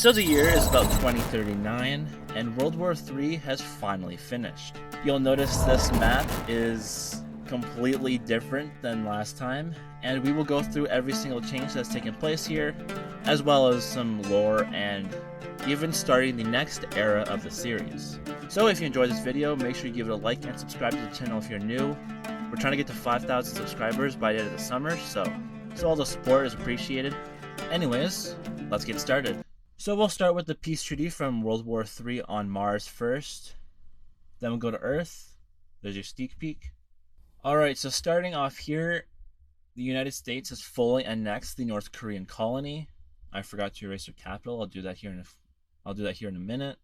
So the year is about 2039, and World War III has finally finished. You'll notice this map is completely different than last time, and we will go through every single change that's taken place here, as well as some lore and even starting the next era of the series. So if you enjoyed this video, make sure you give it a like and subscribe to the channel if you're new. We're trying to get to 5,000 subscribers by the end of the summer, so all the support is appreciated. Anyways, let's get started. So we'll start with the peace treaty from World War III on Mars first. Then we'll go to Earth. There's your sneak peek. Alright, so starting off here, the United States has fully annexed the North Korean colony. I forgot to erase their capital. I'll do that here in a minute.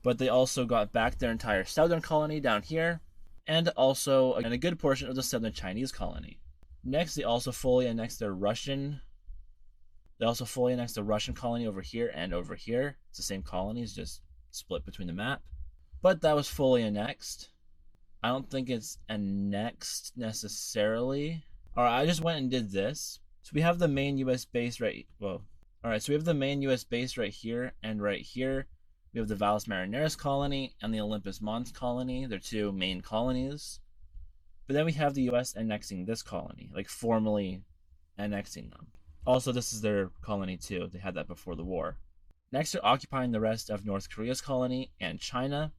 But they also got back their entire southern colony down here, and also a good portion of the southern Chinese colony. Next, they also fully annexed the Russian colony over here and over here. It's the same colonies, just split between the map. But that was fully annexed. I don't think it's annexed necessarily. Alright, I just went and did this. So we have the main US base right here, and right here we have the Valles Marineris colony and the Olympus Mons colony. They're two main colonies. But then we have the US annexing this colony, like formally annexing them. Also, this is their colony too. They had that before the war. Next, they're occupying the rest of North Korea's colony and China,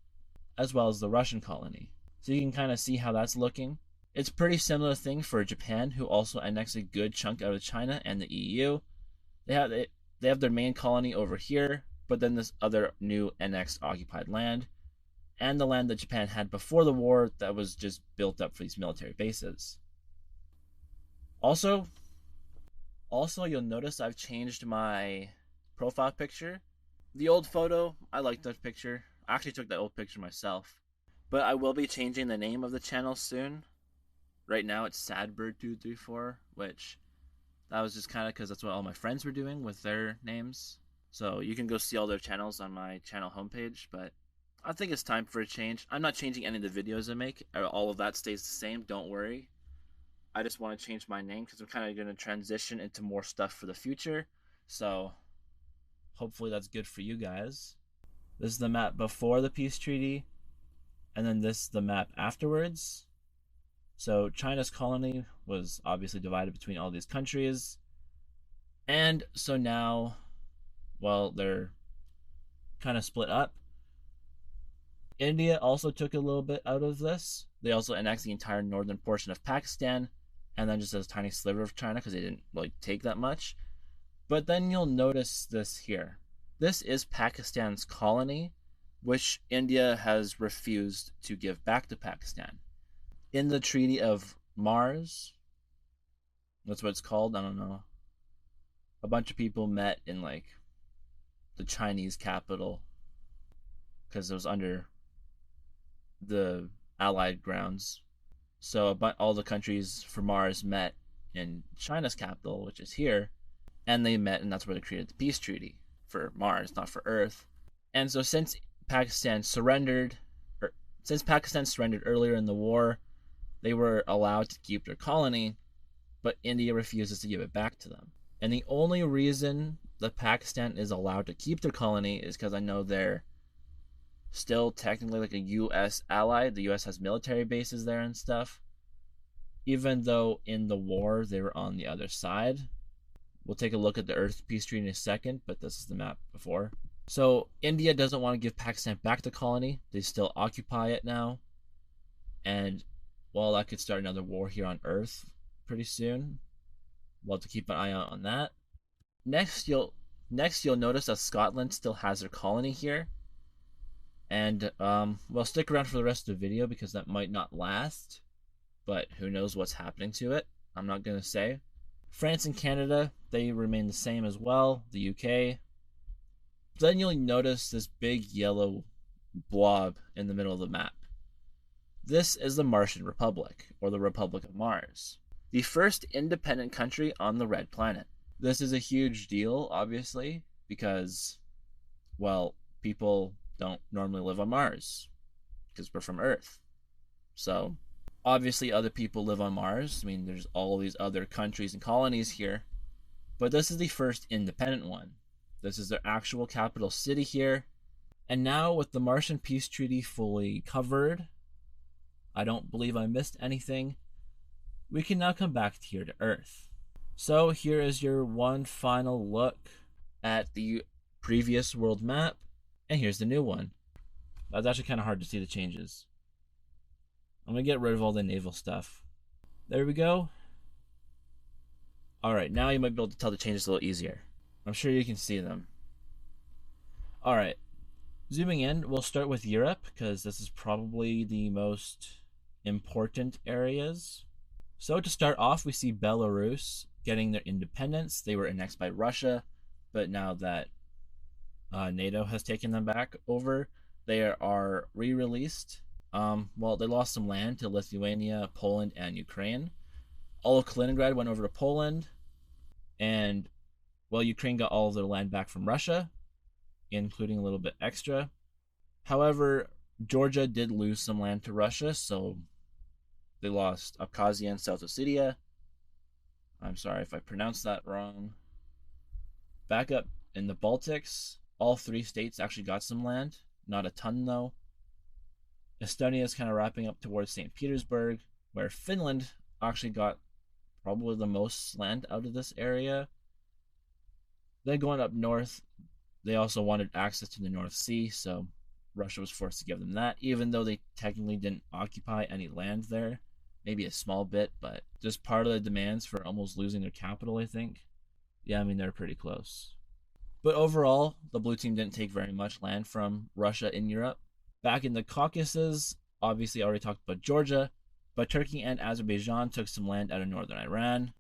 as well as the Russian colony. So you can kind of see how that's looking. It's a pretty similar thing for Japan, who also annexed a good chunk out of China and the EU. They have their main colony over here, but then this other new annexed occupied land, and the land that Japan had before the war that was just built up for these military bases. Also, you'll notice I've changed my profile picture. The old photo, I like that picture. I actually took that old picture myself. But I will be changing the name of the channel soon. Right now it's Sadbird234, which that was just kind of because that's what all my friends were doing with their names. So you can go see all their channels on my channel homepage, but I think it's time for a change. I'm not changing any of the videos I make. All of that stays the same, don't worry. I just want to change my name because I'm kind of going to transition into more stuff for the future. So hopefully that's good for you guys. This is the map before the peace treaty, and then this is the map afterwards. So China's colony was obviously divided between all these countries. And so now, well, they're kind of split up. India also took a little bit out of this. They also annexed the entire northern portion of Pakistan, and then just a tiny sliver of China because they didn't take that much. But then you'll notice this here. This is Pakistan's colony, which India has refused to give back to Pakistan. In the Treaty of Mars, that's what it's called, I don't know, a bunch of people met in the Chinese capital because it was under the Allied grounds. So all the countries for Mars met in China's capital, which is here, and they met, and that's where they created the peace treaty for Mars, not for Earth. And so since Pakistan surrendered earlier in the war, they were allowed to keep their colony, but India refuses to give it back to them. And the only reason that Pakistan is allowed to keep their colony is because I know they're still technically a U.S. ally. The U.S. has military bases there and stuff. Even though in the war they were on the other side. We'll take a look at the Earth peace treaty in a second, but this is the map before. So India doesn't want to give Pakistan back the colony. They still occupy it now. And well, that could start another war here on Earth pretty soon. We'll have to keep an eye out on that. Next you'll notice that Scotland still has their colony here. And well, stick around for the rest of the video because that might not last, but who knows what's happening to it. I'm not going to say. France and Canada, they remain the same as well. The UK. Then you'll notice this big yellow blob in the middle of the map. This is the Martian Republic, or the Republic of Mars, the first independent country on the red planet. This is a huge deal, obviously, because, well, people don't normally live on Mars because we're from Earth. So obviously other people live on Mars. I mean, there's all these other countries and colonies here, but this is the first independent one. This is their actual capital city here. And now, with the Martian Peace Treaty fully covered, I don't believe I missed anything. We can now come back here to Earth. So here is your one final look at the previous world map, and here's the new one. That's actually kind of hard to see the changes. I'm going to get rid of all the naval stuff. There we go. Alright, now you might be able to tell the changes a little easier. I'm sure you can see them. Alright, zooming in, we'll start with Europe, because this is probably the most important areas. So to start off, we see Belarus getting their independence. They were annexed by Russia, but now that NATO has taken them back over, they are re-released. Well, they lost some land to Lithuania, Poland, and Ukraine. All of Kaliningrad went over to Poland, and, well, Ukraine got all of their land back from Russia, including a little bit extra. However, Georgia did lose some land to Russia, so they lost Abkhazia and South Ossetia. I'm sorry if I pronounced that wrong. Back up in the Baltics, all three states actually got some land. Not a ton, though. Estonia is kind of wrapping up towards St. Petersburg, where Finland actually got probably the most land out of this area. Then going up north, they also wanted access to the North Sea, so Russia was forced to give them that, even though they technically didn't occupy any land there. Maybe a small bit, but just part of the demands for almost losing their capital, I think. Yeah, I mean, they're pretty close. But overall, the blue team didn't take very much land from Russia in Europe. Back in the Caucasus, obviously I already talked about Georgia, but Turkey and Azerbaijan took some land out of northern Iran.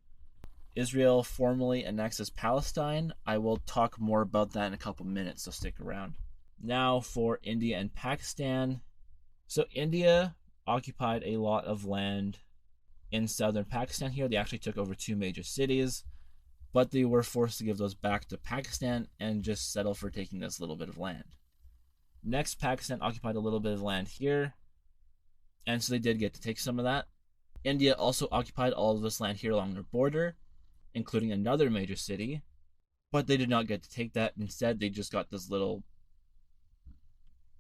Israel formally annexes Palestine. I will talk more about that in a couple minutes, so stick around. Now for India and Pakistan. So India occupied a lot of land in southern Pakistan here. They actually took over 2 major cities, but they were forced to give those back to Pakistan and just settle for taking this little bit of land. Next, Pakistan occupied a little bit of land here, and so they did get to take some of that. India also occupied all of this land here along their border, including another major city, but they did not get to take that. Instead, they just got this little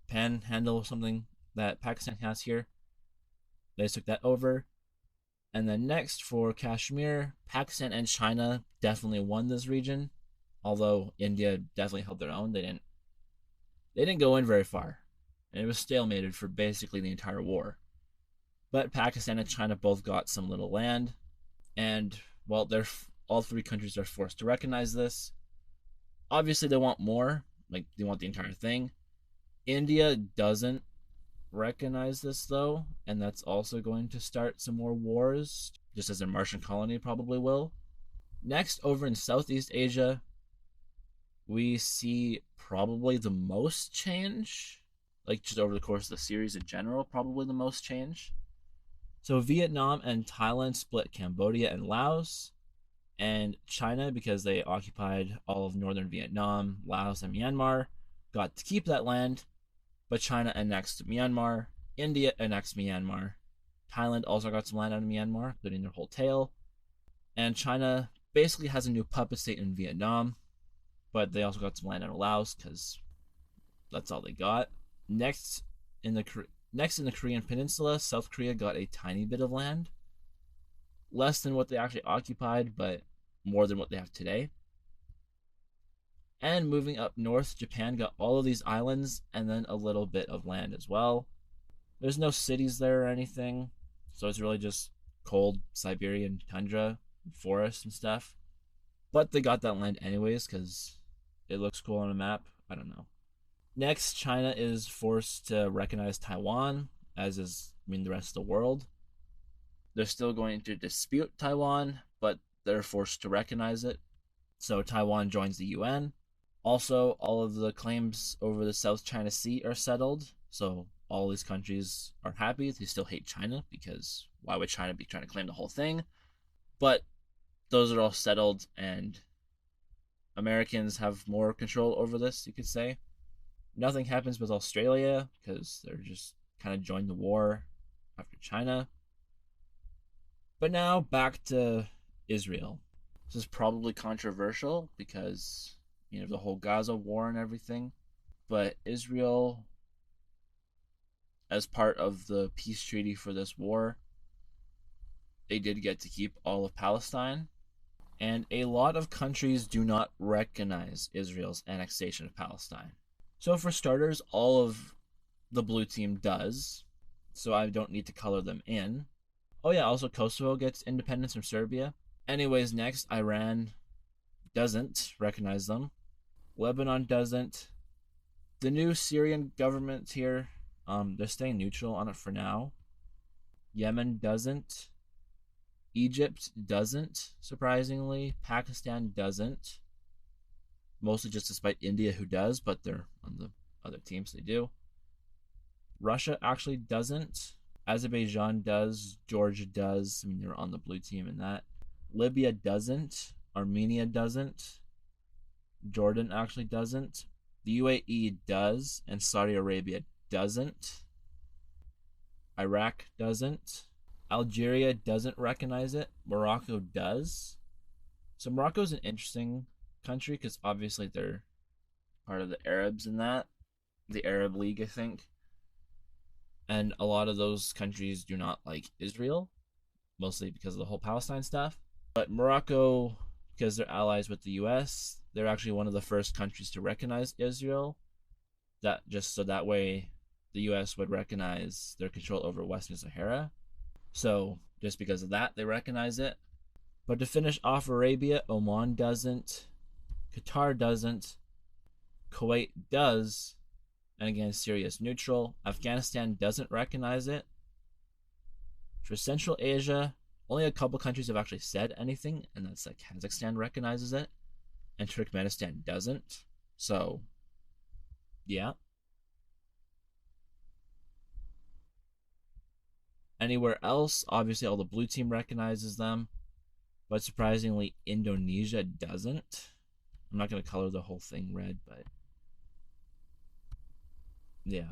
panhandle or something that Pakistan has here. They took that over. And then next, for Kashmir, Pakistan and China definitely won this region, although India definitely held their own. They didn't go in very far, and it was stalemated for basically the entire war. But Pakistan and China both got some little land, and, well, all three countries are forced to recognize this. Obviously, they want more, like they want the entire thing. India doesn't recognize this, though, and that's also going to start some more wars, just as their Martian colony probably will. Next, over in Southeast Asia, we see probably the most change, like just over the course of the series in general, probably the most change. So Vietnam and Thailand split Cambodia and Laos, and China, because they occupied all of northern Vietnam, Laos, and Myanmar, got to keep that land, but China annexed Myanmar, India annexed Myanmar, Thailand also got some land out of Myanmar, including their whole tail, and China basically has a new puppet state in Vietnam, but they also got some land out of Laos, because that's all they got. Next in the Korean Peninsula, South Korea got a tiny bit of land. Less than what they actually occupied, but more than what they have today. And moving up north, Japan got all of these islands and then a little bit of land as well. There's no cities there or anything, so it's really just cold Siberian tundra, forest and stuff. But they got that land anyways because it looks cool on a map. I don't know. Next, China is forced to recognize Taiwan, as is, the rest of the world. They're still going to dispute Taiwan, but they're forced to recognize it. So Taiwan joins the UN. Also, all of the claims over the South China Sea are settled. So all these countries are happy. They still hate China because why would China be trying to claim the whole thing? But those are all settled, and Americans have more control over this, you could say. Nothing happens with Australia because they're just kind of joined the war after China. But now back to Israel. This is probably controversial because the whole Gaza war and everything. But Israel, as part of the peace treaty for this war, they did get to keep all of Palestine. And a lot of countries do not recognize Israel's annexation of Palestine. So, for starters, all of the blue team does. So, I don't need to color them in. Oh, yeah, also Kosovo gets independence from Serbia. Anyways, next, Iran doesn't recognize them. Lebanon doesn't. The new Syrian government here, they're staying neutral on it for now. Yemen doesn't. Egypt doesn't, surprisingly. Pakistan doesn't. Mostly just despite India, who does, but they're on the other teams, they do. Russia actually doesn't. Azerbaijan does. Georgia does. I mean, they're on the blue team in that. Libya doesn't. Armenia doesn't. Jordan actually doesn't. The UAE does, and Saudi Arabia doesn't. Iraq doesn't. Algeria doesn't recognize it. Morocco does. So Morocco's an interesting country because obviously they're part of the Arabs in that. The Arab League, I think. And a lot of those countries do not like Israel, mostly because of the whole Palestine stuff. But Morocco, because they're allies with the US, they're actually one of the first countries to recognize Israel. That just so that way the US would recognize their control over Western Sahara. So just because of that, they recognize it. But to finish off Arabia, Oman doesn't. Qatar doesn't. Kuwait does. And again, Syria is neutral. Afghanistan doesn't recognize it. For Central Asia, only a couple countries have actually said anything, and that's like Kazakhstan recognizes it, and Turkmenistan doesn't. So, yeah. Anywhere else, obviously all the blue team recognizes them, but surprisingly, Indonesia doesn't. I'm not going to color the whole thing red, but yeah.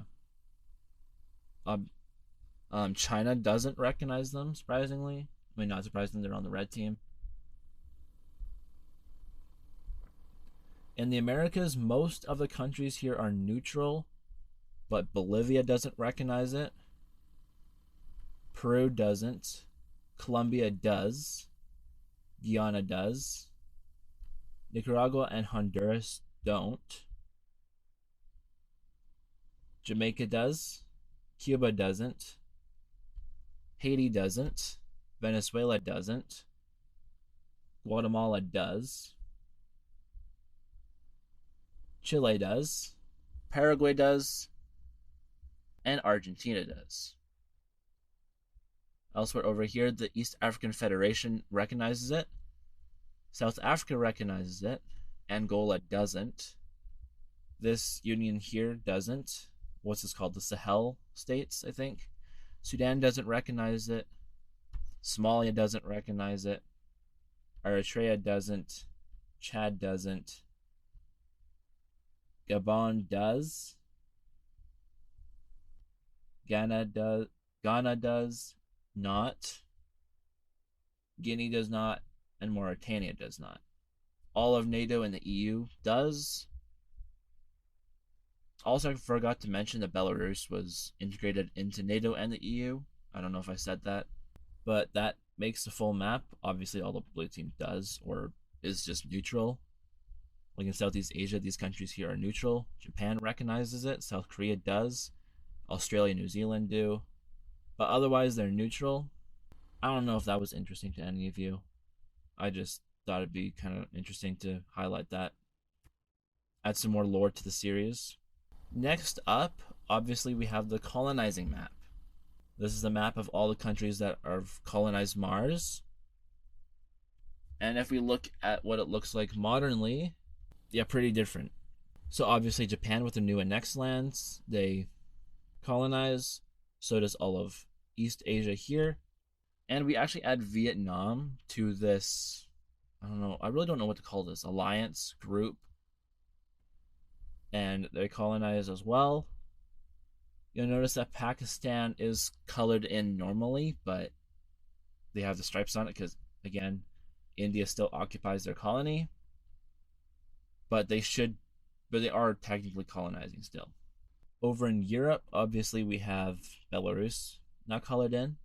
China doesn't recognize them, surprisingly. I mean, not surprisingly, they're on the red team. In the Americas, most of the countries here are neutral, but Bolivia doesn't recognize it. Peru doesn't. Colombia does. Guyana does. Nicaragua and Honduras don't. Jamaica does. Cuba doesn't. Haiti doesn't. Venezuela doesn't. Guatemala does. Chile does. Paraguay does. And Argentina does. Elsewhere over here, the East African Federation recognizes it. South Africa recognizes it. Angola doesn't. This union here doesn't. What's this called? The Sahel states, I think. Sudan doesn't recognize it. Somalia doesn't recognize it. Eritrea doesn't. Chad doesn't. Gabon does. Ghana does not. Guinea does not. And Mauritania does not. All of NATO and the EU does. Also, I forgot to mention that Belarus was integrated into NATO and the EU. I don't know if I said that. But that makes the full map. Obviously, all the blue team does or is just neutral. Like in Southeast Asia, these countries here are neutral. Japan recognizes it. South Korea does. Australia and New Zealand do. But otherwise, they're neutral. I don't know if that was interesting to any of you. I just thought it'd be kind of interesting to highlight that. Add some more lore to the series. Next up, obviously, we have the colonizing map. This is a map of all the countries that have colonized Mars. And if we look at what it looks like modernly, yeah, pretty different. So obviously Japan with the new annexed lands, they colonize. So does all of East Asia here. And we actually add Vietnam to this, I really don't know what to call this, alliance group. And they colonize as well. You'll notice that Pakistan is colored in normally, but they have the stripes on it because, again, India still occupies their colony. but they are technically colonizing still. Over in Europe, obviously we have Belarus not colored in,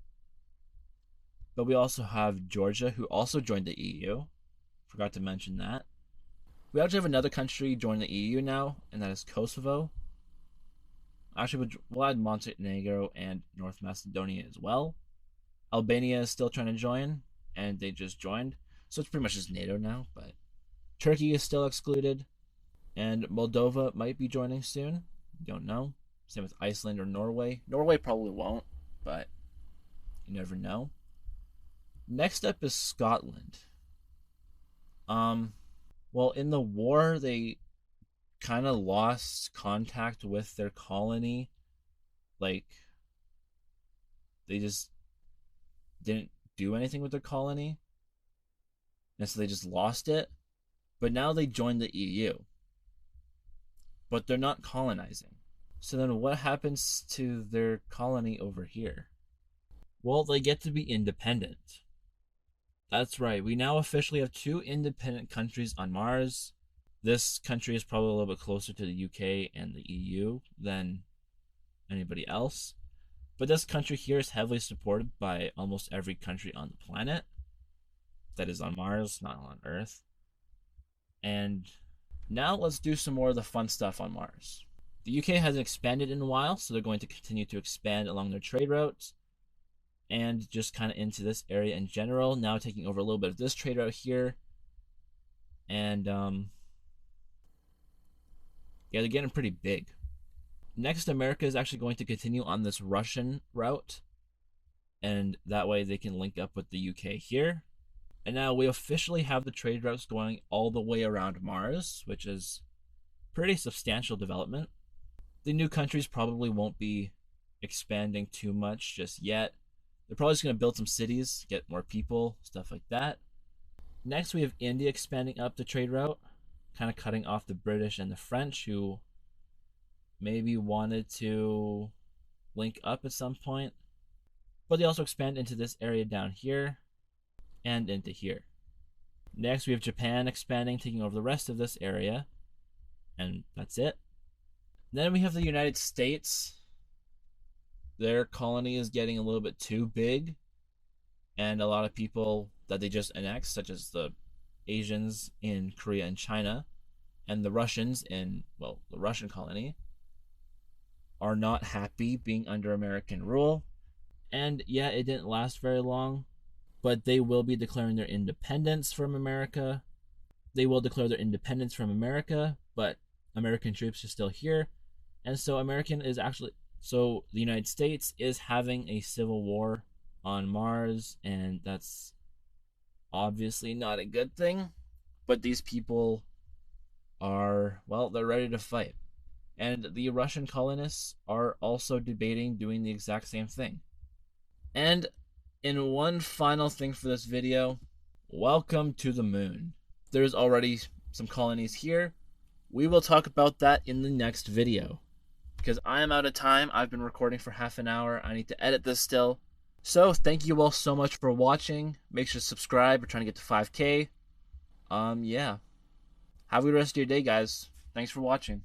but we also have Georgia, who also joined the EU. Forgot to mention that. We actually have another country join the EU now, and that is Kosovo. Actually, we'll add Montenegro and North Macedonia as well. Albania is still trying to join, and they just joined. So it's pretty much just NATO now, but Turkey is still excluded, and Moldova might be joining soon. Don't know. Same with Iceland or Norway. Norway probably won't, but you never know. Next up is Scotland. Well, in the war, they kind of lost contact with their colony. Like, they just didn't do anything with their colony, and so they just lost it. But now they joined the EU, but they're not colonizing. So then what happens to their colony over here? Well, they get to be independent. That's right, we now officially have 2 independent countries on Mars. This country is probably a little bit closer to the UK and the EU than anybody else. But this country here is heavily supported by almost every country on the planet that is on Mars, not on Earth. And now let's do some more of the fun stuff on Mars. The UK hasn't expanded in a while, so they're going to continue to expand along their trade routes and just kind of into this area in general. Now taking over a little bit of this trade route here. And yeah, they're getting pretty big. Next, America is actually going to continue on this Russian route, and that way they can link up with the UK here. And now we officially have the trade routes going all the way around Mars, which is pretty substantial development. The new countries probably won't be expanding too much just yet. They're probably just going to build some cities, get more people, stuff like that. Next, we have India expanding up the trade route, kind of cutting off the British and the French, who maybe wanted to link up at some point. But they also expand into this area down here and into here. Next, we have Japan expanding, taking over the rest of this area, and that's it. Then we have the United States. Their colony is getting a little bit too big, and a lot of people that they just annexed, such as the Asians in Korea and China, and the Russians in, well, the Russian colony, are not happy being under American rule. And yeah, it didn't last very long, but they will be declaring their independence from America. They will declare their independence from America, but American troops are still here. And so the United States is having a civil war on Mars, and that's obviously not a good thing. But these people are, well, they're ready to fight. And the Russian colonists are also debating doing the exact same thing. And in one final thing for this video, welcome to the moon. There's already some colonies here. We will talk about that in the next video, because I am out of time. I've been recording for half an hour. I need to edit this still. So thank you all so much for watching. Make sure to subscribe. We're trying to get to 5K. Yeah. Have a good rest of your day, guys. Thanks for watching.